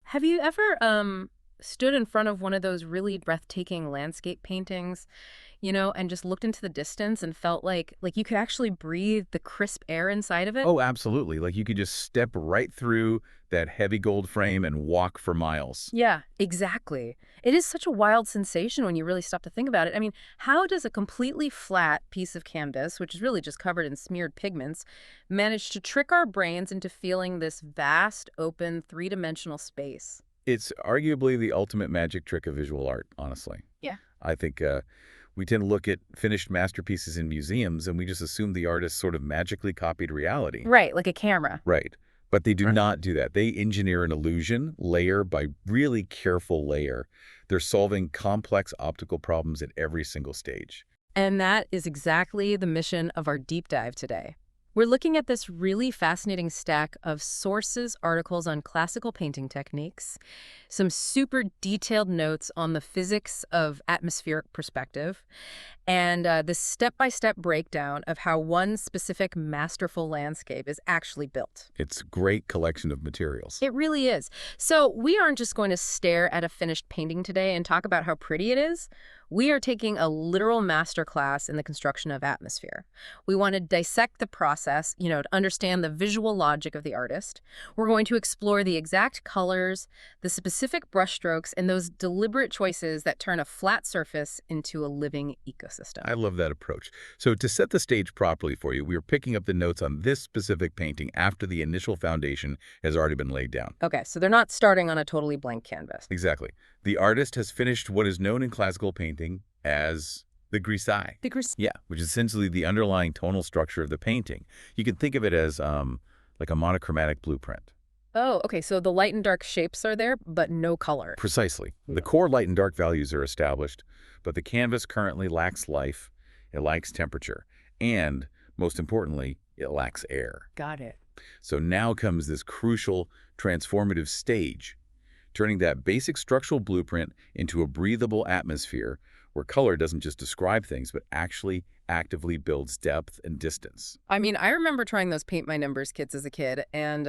Have you ever stood in front of one of those really breathtaking landscape paintings, and just looked into the distance and felt like you could actually breathe the crisp air inside of it? Oh, absolutely. Like you could just step right through that heavy gold frame and walk for miles. Yeah, exactly. It is such a wild sensation when you really stop to think about it. I mean, how does a completely flat piece of canvas, which is really just covered in smeared pigments, manage to trick our brains into feeling this vast, open, three-dimensional space? It's arguably the ultimate magic trick of visual art, honestly. Yeah. I think we tend to look at finished masterpieces in museums and we just assume the artist sort of magically copied reality. Right, like a camera. Right. But they do Right. not do that. They engineer an illusion layer by really careful layer. They're solving complex optical problems at every single stage. And that is exactly the mission of our deep dive today. We're looking at this really fascinating stack of sources, articles on classical painting techniques, some super detailed notes on the physics of atmospheric perspective, and the step-by-step breakdown of how one specific masterful landscape is actually built. It's a great collection of materials. It really is. So we aren't just going to stare at a finished painting today and talk about how pretty it is. We are taking a literal masterclass in the construction of atmosphere. We want to dissect the process, to understand the visual logic of the artist. We're going to explore the exact colors, the specific brushstrokes, and those deliberate choices that turn a flat surface into a living ecosystem. I love that approach. So to set the stage properly for you, we are picking up the notes on this specific painting after the initial foundation has already been laid down. Okay, so they're not starting on a totally blank canvas. Exactly. The artist has finished what is known in classical painting as the grisaille. Yeah, which is essentially the underlying tonal structure of the painting. You can think of it as like a monochromatic blueprint. Oh, okay, so the light and dark shapes are there, but no color. Precisely. Yeah. The core light and dark values are established, but the canvas currently lacks life, it lacks temperature, and, most importantly, it lacks air. Got it. So now comes this crucial transformative stage, turning that basic structural blueprint into a breathable atmosphere where color doesn't just describe things, but actually actively builds depth and distance. I mean, I remember trying those paint my numbers kits as a kid, and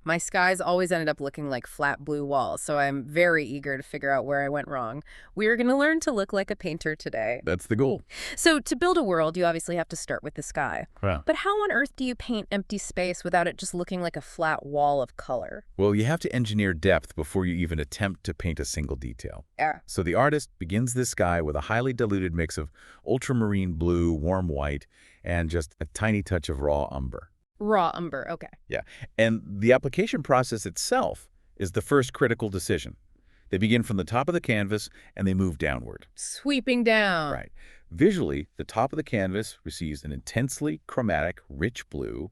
my skies always ended up looking like flat blue walls, so I'm very eager to figure out where I went wrong. We are going to learn to look like a painter today. That's the goal. So to build a world, you obviously have to start with the sky. Wow. But how on earth do you paint empty space without it just looking like a flat wall of color? Well, you have to engineer depth before you even attempt to paint a single detail. Yeah. So the artist begins this sky with a highly diluted mix of ultramarine blue, warm white, and just a tiny touch of raw umber. Raw umber, okay. Yeah. And the application process itself is the first critical decision. They begin from the top of the canvas and they move downward. Sweeping down. Right. Visually, the top of the canvas receives an intensely chromatic, rich blue,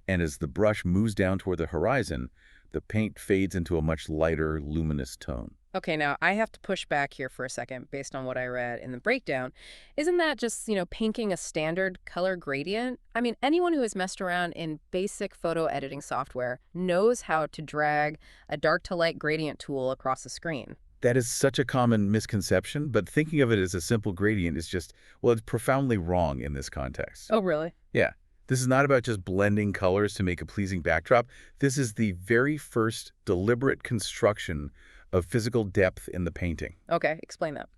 and as the brush moves down toward the horizon, the paint fades into a much lighter, luminous tone. Okay, now I have to push back here for a second based on what I read in the breakdown. Isn't that just, painting a standard color gradient? I mean, anyone who has messed around in basic photo editing software knows how to drag a dark to light gradient tool across a screen. That is such a common misconception, but thinking of it as a simple gradient is just, well, it's profoundly wrong in this context. Oh, really? Yeah. This is not about just blending colors to make a pleasing backdrop. This is the very first deliberate construction of physical depth in the painting. Okay, explain that.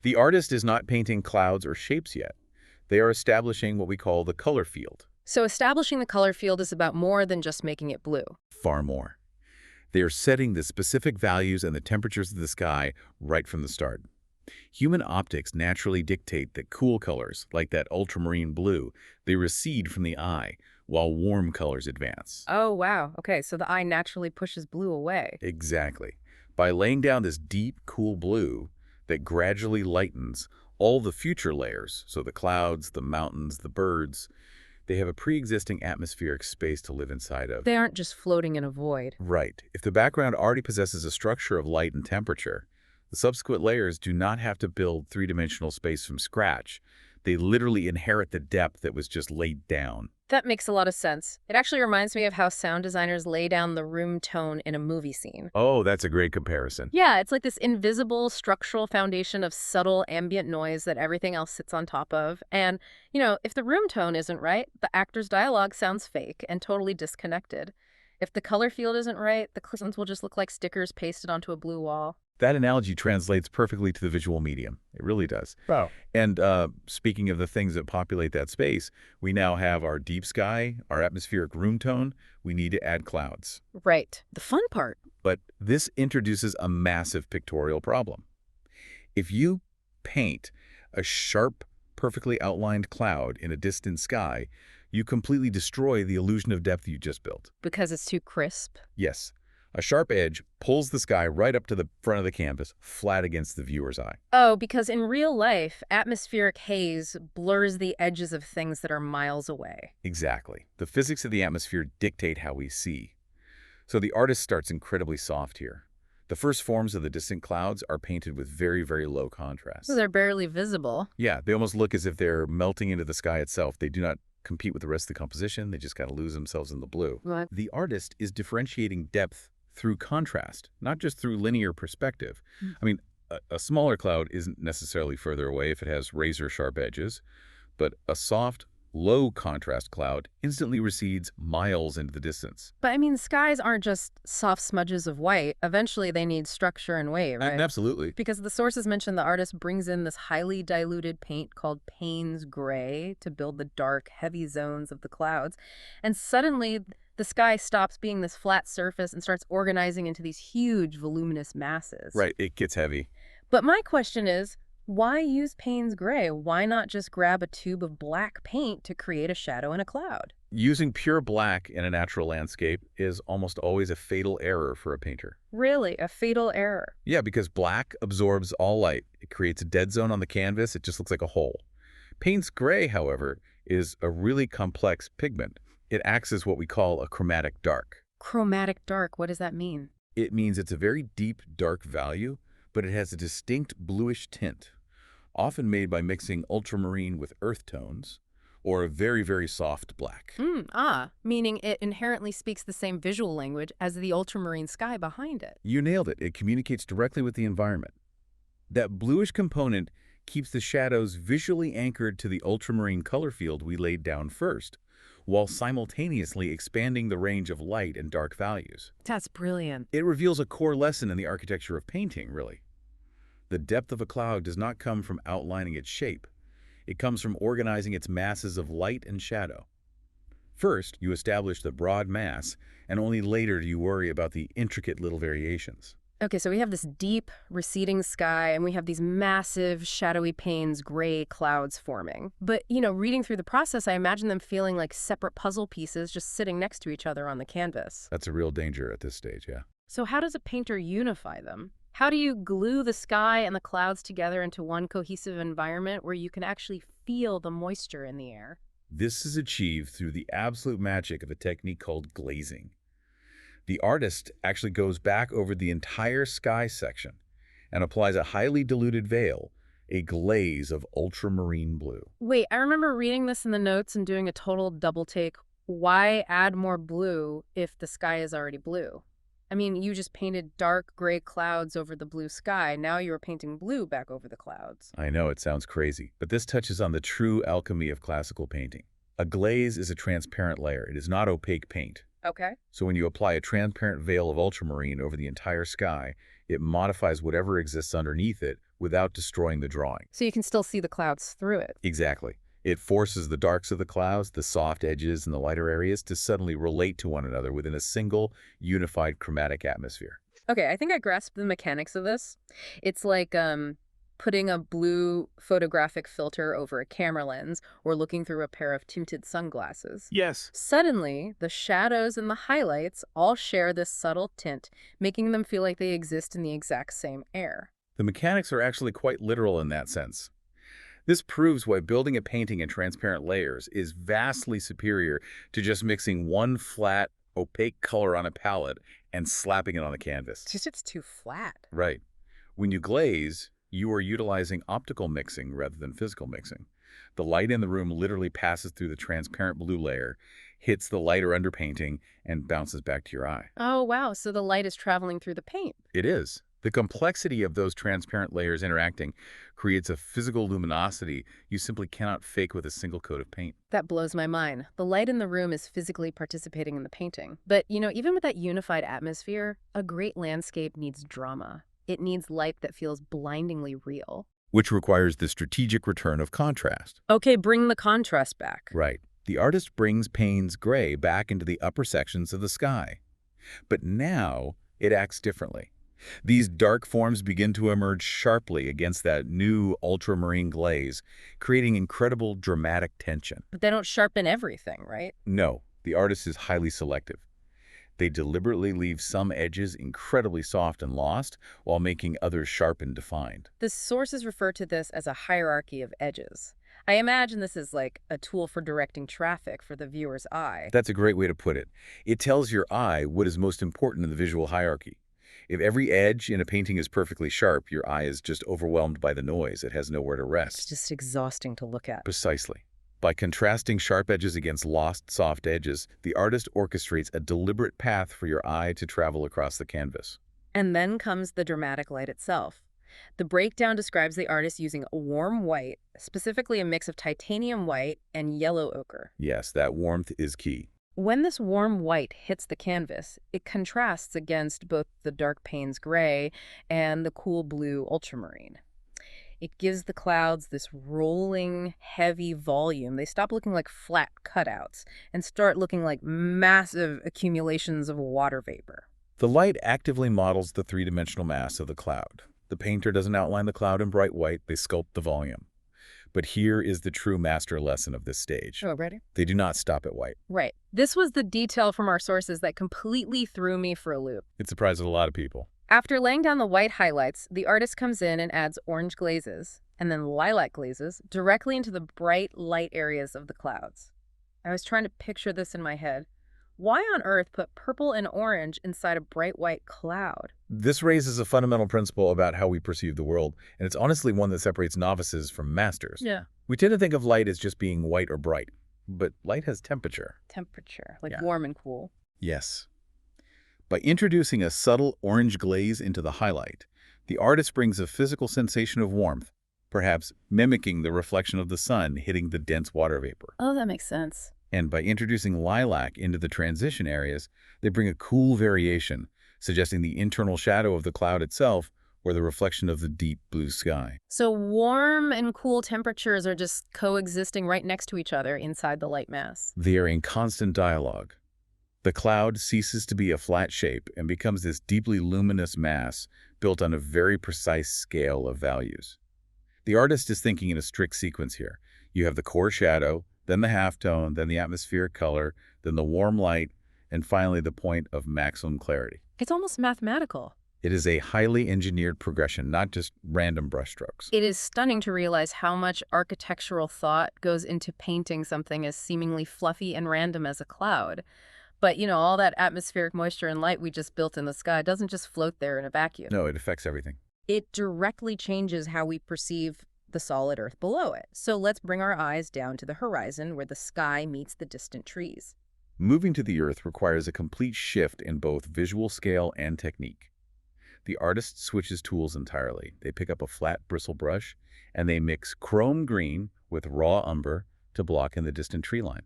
The artist is not painting clouds or shapes yet. They are establishing what we call the color field. So establishing the color field is about more than just making it blue. Far more. They are setting the specific values and the temperatures of the sky right from the start. Human optics naturally dictate that cool colors, like that ultramarine blue, they recede from the eye, while warm colors advance. Oh, wow. Okay, so the eye naturally pushes blue away. Exactly. By laying down this deep, cool blue that gradually lightens all the future layers, so the clouds, the mountains, the birds, they have a pre-existing atmospheric space to live inside of. They aren't just floating in a void. Right. If the background already possesses a structure of light and temperature, the subsequent layers do not have to build three-dimensional space from scratch. They literally inherit the depth that was just laid down. That makes a lot of sense. It actually reminds me of how sound designers lay down the room tone in a movie scene. Oh, that's a great comparison. Yeah, it's like this invisible structural foundation of subtle ambient noise that everything else sits on top of. And, if the room tone isn't right, the actor's dialogue sounds fake and totally disconnected. If the color field isn't right, the crystals will just look like stickers pasted onto a blue wall. That analogy translates perfectly to the visual medium. It really does. Oh, And speaking of the things that populate that space, we now have our deep sky, our atmospheric room tone. We need to add clouds. Right. The fun part. But this introduces a massive pictorial problem. If you paint a sharp, perfectly outlined cloud in a distant sky, you completely destroy the illusion of depth you just built. Because it's too crisp. Yes, a sharp edge pulls the sky right up to the front of the canvas, flat against the viewer's eye. Oh, because in real life, atmospheric haze blurs the edges of things that are miles away. Exactly. The physics of the atmosphere dictate how we see. So the artist starts incredibly soft here. The first forms of the distant clouds are painted with very, very low contrast. So they're barely visible. Yeah, they almost look as if they're melting into the sky itself. They do not compete with the rest of the composition. They just kind of lose themselves in the blue. What? The artist is differentiating depth through contrast, not just through linear perspective. I mean, a smaller cloud isn't necessarily further away if it has razor-sharp edges, but a soft, low-contrast cloud instantly recedes miles into the distance. But I mean, skies aren't just soft smudges of white. Eventually, they need structure and wave, right? Absolutely. Because the sources mention the artist brings in this highly diluted paint called Payne's gray to build the dark, heavy zones of the clouds. And suddenly, the sky stops being this flat surface and starts organizing into these huge, voluminous masses. Right, it gets heavy. But my question is, why use Payne's gray? Why not just grab a tube of black paint to create a shadow in a cloud? Using pure black in a natural landscape is almost always a fatal error for a painter. Really, a fatal error. Yeah, because black absorbs all light. It creates a dead zone on the canvas. It just looks like a hole. Payne's gray, however, is a really complex pigment. It acts as what we call a chromatic dark. Chromatic dark, what does that mean? It means it's a very deep, dark value, but it has a distinct bluish tint, often made by mixing ultramarine with earth tones, or a very, very soft black. Meaning it inherently speaks the same visual language as the ultramarine sky behind it. You nailed it. It communicates directly with the environment. That bluish component keeps the shadows visually anchored to the ultramarine color field we laid down first, while simultaneously expanding the range of light and dark values. That's brilliant. It reveals a core lesson in the architecture of painting, really. The depth of a cloud does not come from outlining its shape. It comes from organizing its masses of light and shadow. First, you establish the broad mass, and only later do you worry about the intricate little variations. Okay, so we have this deep, receding sky, and we have these massive, shadowy Payne's gray clouds forming. But, reading through the process, I imagine them feeling like separate puzzle pieces just sitting next to each other on the canvas. That's a real danger at this stage, yeah. So how does a painter unify them? How do you glue the sky and the clouds together into one cohesive environment where you can actually feel the moisture in the air? This is achieved through the absolute magic of a technique called glazing. The artist actually goes back over the entire sky section and applies a highly diluted veil, a glaze of ultramarine blue. Wait, I remember reading this in the notes and doing a total double take. Why add more blue if the sky is already blue? I mean, you just painted dark gray clouds over the blue sky. Now you're painting blue back over the clouds. I know it sounds crazy, but this touches on the true alchemy of classical painting. A glaze is a transparent layer. It is not opaque paint. Okay. So when you apply a transparent veil of ultramarine over the entire sky, it modifies whatever exists underneath it without destroying the drawing. So you can still see the clouds through it. Exactly. It forces the darks of the clouds, the soft edges, and the lighter areas to suddenly relate to one another within a single, unified chromatic atmosphere. Okay, I think I grasped the mechanics of this. It's like putting a blue photographic filter over a camera lens or looking through a pair of tinted sunglasses. yes. Suddenly, the shadows and the highlights all share this subtle tint, making them feel like they exist in the exact same air. The mechanics are actually quite literal in that sense. This proves why building a painting in transparent layers is vastly superior to just mixing one flat, opaque color on a palette and slapping it on the canvas. It's too flat. Right. When you glaze, you are utilizing optical mixing rather than physical mixing. The light in the room literally passes through the transparent blue layer, hits the lighter underpainting, and bounces back to your eye. Oh, wow. So the light is traveling through the paint. It is. The complexity of those transparent layers interacting creates a physical luminosity you simply cannot fake with a single coat of paint. That blows my mind. The light in the room is physically participating in the painting. But, even with that unified atmosphere, a great landscape needs drama. It needs light that feels blindingly real. Which requires the strategic return of contrast. Okay, bring the contrast back. Right. The artist brings Payne's gray back into the upper sections of the sky. But now it acts differently. These dark forms begin to emerge sharply against that new ultramarine glaze, creating incredible dramatic tension. But they don't sharpen everything, right? No, the artist is highly selective. They deliberately leave some edges incredibly soft and lost, while making others sharp and defined. The sources refer to this as a hierarchy of edges. I imagine this is like a tool for directing traffic for the viewer's eye. That's a great way to put it. It tells your eye what is most important in the visual hierarchy. If every edge in a painting is perfectly sharp, your eye is just overwhelmed by the noise. It has nowhere to It's rest. just exhausting to look at. Precisely. By contrasting sharp edges against lost, soft edges, the artist orchestrates a deliberate path for your eye to travel across the canvas. And then comes the dramatic light itself. The breakdown describes the artist using a warm white, specifically a mix of titanium white and yellow ochre. Yes, that warmth is key. When this warm white hits the canvas, it contrasts against both the dark Payne's gray and the cool blue ultramarine. It gives the clouds this rolling, heavy volume. They stop looking like flat cutouts and start looking like massive accumulations of water vapor. The light actively models the three-dimensional mass of the cloud. The painter doesn't outline the cloud in bright white, they sculpt the volume. But here is the true master lesson of this stage. Oh, ready? They do not stop at white. Right. This was the detail from our sources that completely threw me for a loop. It surprises a lot of people. After laying down the white highlights, the artist comes in and adds orange glazes, and then lilac glazes, directly into the bright light areas of the clouds. I was trying to picture this in my head. Why on earth put purple and orange inside a bright white cloud? This raises a fundamental principle about how we perceive the world, and it's honestly one that separates novices from masters. Yeah. We tend to think of light as just being white or bright, but light has temperature. Temperature, like Yeah. warm and cool. Yes. By introducing a subtle orange glaze into the highlight, the artist brings a physical sensation of warmth, perhaps mimicking the reflection of the sun hitting the dense water vapor. Oh, that makes sense. And by introducing lilac into the transition areas, they bring a cool variation, suggesting the internal shadow of the cloud itself or the reflection of the deep blue sky. So warm and cool temperatures are just coexisting right next to each other inside the light mass. They are in constant dialogue. The cloud ceases to be a flat shape and becomes this deeply luminous mass built on a very precise scale of values. The artist is thinking in a strict sequence here. You have the core shadow, then the halftone, then the atmospheric color, then the warm light, and finally the point of maximum clarity. It's almost mathematical. It is a highly engineered progression, not just random brushstrokes. It is stunning to realize how much architectural thought goes into painting something as seemingly fluffy and random as a cloud. But, all that atmospheric moisture and light we just built in the sky doesn't just float there in a vacuum. No, it affects everything. It directly changes how we perceive the solid earth below it. So let's bring our eyes down to the horizon where the sky meets the distant trees. Moving to the earth requires a complete shift in both visual scale and technique. The artist switches tools entirely. They pick up a flat bristle brush, and they mix chrome green with raw umber to block in the distant tree line.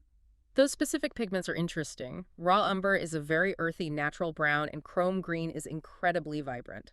Those specific pigments are interesting. Raw umber is a very earthy natural brown, and chrome green is incredibly vibrant.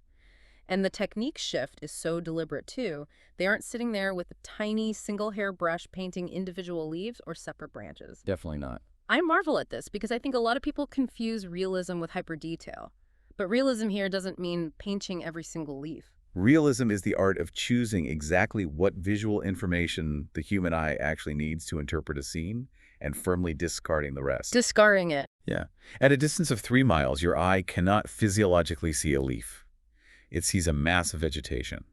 And the technique shift is so deliberate, too. They aren't sitting there with a tiny single-hair brush painting individual leaves or separate branches. Definitely not. I marvel at this because I think a lot of people confuse realism with hyperdetail. But realism here doesn't mean painting every single leaf. Realism is the art of choosing exactly what visual information the human eye actually needs to interpret a scene and firmly discarding the rest. Discarding it. Yeah. At a distance of 3 miles, your eye cannot physiologically see a leaf. It sees a mass of vegetation.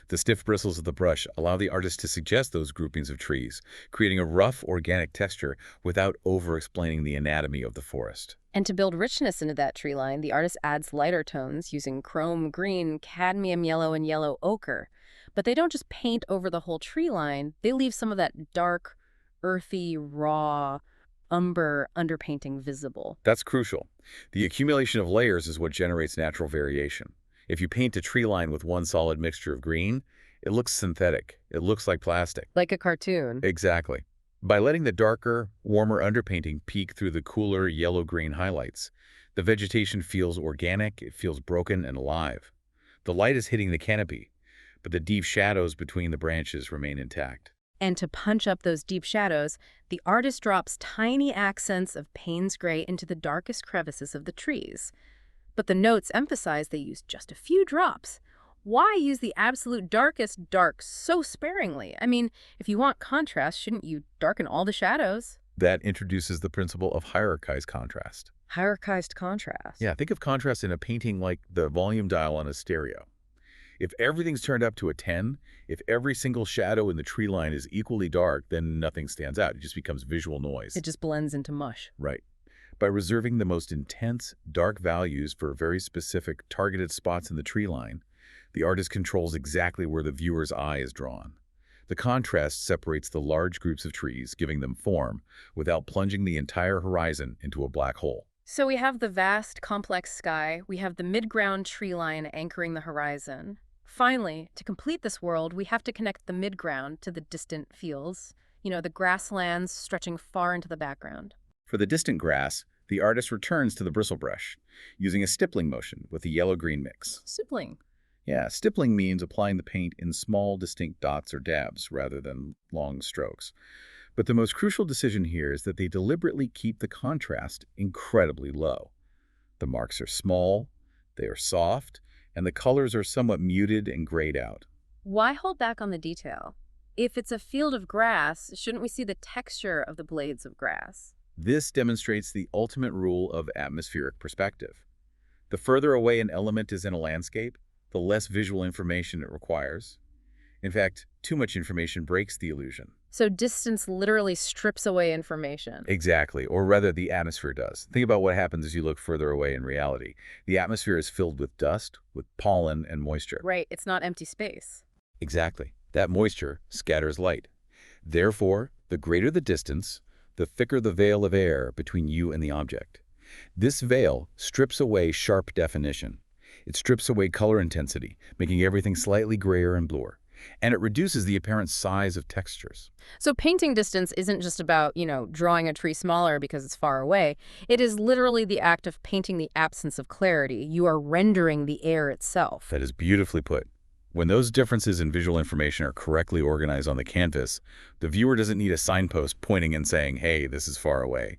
The stiff bristles of the brush allow the artist to suggest those groupings of trees, creating a rough, organic texture without over-explaining the anatomy of the forest. And to build richness into that tree line, the artist adds lighter tones using chrome green, cadmium yellow, and yellow ochre. But they don't just paint over the whole tree line. They leave some of that dark, earthy, raw, umber underpainting visible. That's crucial. The accumulation of layers is what generates natural variation. If you paint a tree line with one solid mixture of green, it looks synthetic. It looks like plastic. Like a cartoon. Exactly. By letting the darker, warmer underpainting peek through the cooler yellow-green highlights, the vegetation feels organic, it feels broken and alive. The light is hitting the canopy, but the deep shadows between the branches remain intact. And to punch up those deep shadows, the artist drops tiny accents of Payne's gray into the darkest crevices of the trees. But the notes emphasize they use just a few drops. Why use the absolute darkest dark so sparingly? I mean, if you want contrast, shouldn't you darken all the shadows? That introduces the principle of hierarchized contrast. Hierarchized contrast. Yeah, think of contrast in a painting like the volume dial on a stereo. If everything's turned up to a 10, if every single shadow in the tree line is equally dark, then nothing stands out. It just becomes visual noise. It just blends into mush. Right. By reserving the most intense, dark values for very specific, targeted spots in the tree line, the artist controls exactly where the viewer's eye is drawn. The contrast separates the large groups of trees, giving them form, without plunging the entire horizon into a black hole. So we have the vast, complex sky, we have the mid-ground tree line anchoring the horizon. Finally, to complete this world, we have to connect the mid-ground to the distant fields, the grasslands stretching far into the background. For the distant grass, the artist returns to the bristle brush, using a stippling motion with a yellow-green mix. Stippling. Yeah, stippling means applying the paint in small, distinct dots or dabs rather than long strokes. But the most crucial decision here is that they deliberately keep the contrast incredibly low. The marks are small, they are soft, and the colors are somewhat muted and grayed out. Why hold back on the detail? If it's a field of grass, shouldn't we see the texture of the blades of grass? This demonstrates the ultimate rule of atmospheric perspective. The further away an element is in a landscape, the less visual information it requires. In fact, too much information breaks the illusion. So distance literally strips away information. Exactly, or rather the atmosphere does. Think about what happens as you look further away in reality. The atmosphere is filled with dust, with pollen and moisture. Right, it's not empty space. Exactly. That moisture scatters light. Therefore, the greater the distance, the thicker the veil of air between you and the object. This veil strips away sharp definition. It strips away color intensity, making everything slightly grayer and bluer. And it reduces the apparent size of textures. So painting distance isn't just about, drawing a tree smaller because it's far away. It is literally the act of painting the absence of clarity. You are rendering the air itself. That is beautifully put. When those differences in visual information are correctly organized on the canvas, the viewer doesn't need a signpost pointing and saying, hey, this is far away.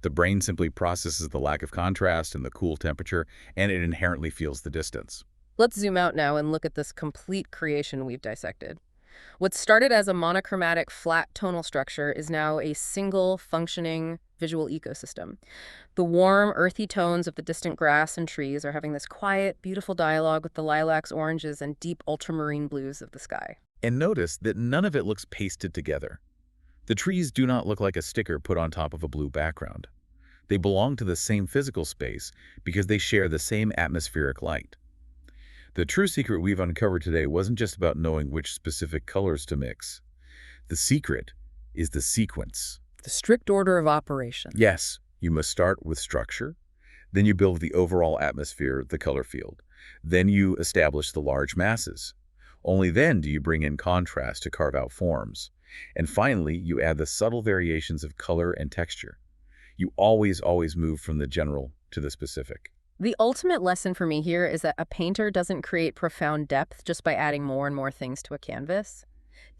The brain simply processes the lack of contrast and the cool temperature, and it inherently feels the distance. Let's zoom out now and look at this complete creation we've dissected. What started as a monochromatic flat tonal structure is now a single functioning visual ecosystem. The warm, earthy tones of the distant grass and trees are having this quiet, beautiful dialogue with the lilacs, oranges, and deep ultramarine blues of the sky. And notice that none of it looks pasted together. The trees do not look like a sticker put on top of a blue background. They belong to the same physical space because they share the same atmospheric light. The true secret we've uncovered today wasn't just about knowing which specific colors to mix. The secret is the sequence. The strict order of operation. Yes, you must start with structure. Then you build the overall atmosphere, the color field. Then you establish the large masses. Only then do you bring in contrast to carve out forms. And finally, you add the subtle variations of color and texture. You always move from the general to the specific. The ultimate lesson for me here is that a painter doesn't create profound depth just by adding more and more things to a canvas.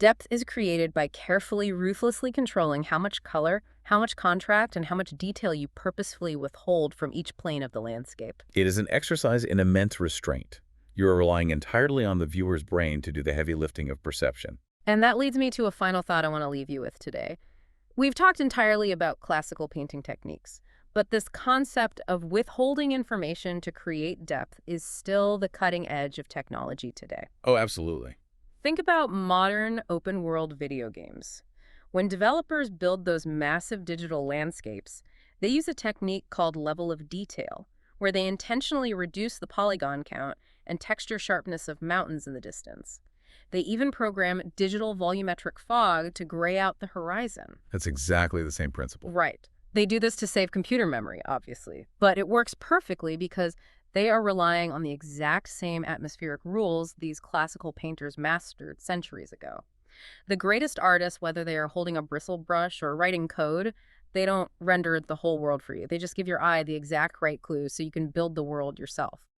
Depth is created by carefully, ruthlessly controlling how much color, how much contrast, and how much detail you purposefully withhold from each plane of the landscape. It is an exercise in immense restraint. You are relying entirely on the viewer's brain to do the heavy lifting of perception. And that leads me to a final thought I want to leave you with today. We've talked entirely about classical painting techniques, but this concept of withholding information to create depth is still the cutting edge of technology today. Oh, absolutely. Think about modern open-world video games. When developers build those massive digital landscapes, they use a technique called level of detail, where they intentionally reduce the polygon count and texture sharpness of mountains in the distance. They even program digital volumetric fog to gray out the horizon. That's exactly the same principle. Right. They do this to save computer memory, obviously, but it works perfectly because They are relying on the exact same atmospheric rules these classical painters mastered centuries ago. The greatest artists, whether they are holding a bristle brush or writing code, they don't render the whole world for you. They just give your eye the exact right clues so you can build the world yourself.